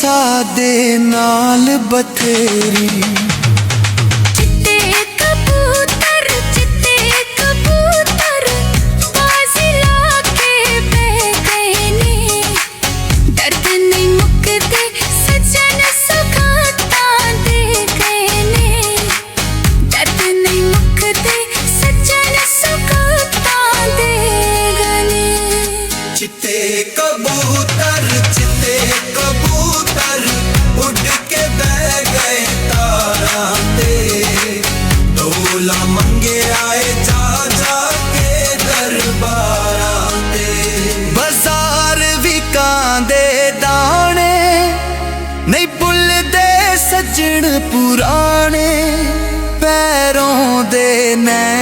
सादे नाल बथेरी। चिट्टे कबूतर बाजी लाके बह गए ने। दर्द नहीं मुकदे सजन सुगाता दे गए ने। दर्द नहीं मुकदे सजन सुगाता दे गए ने। चिट्टे कबूतर उड़ के बह गए तारा ते। ढोला मंगे आए जा जा के दरबारा ते। बाजार भी कांदे दाने नहीं भुलदे सज्जण पुराने। पैरों दे नै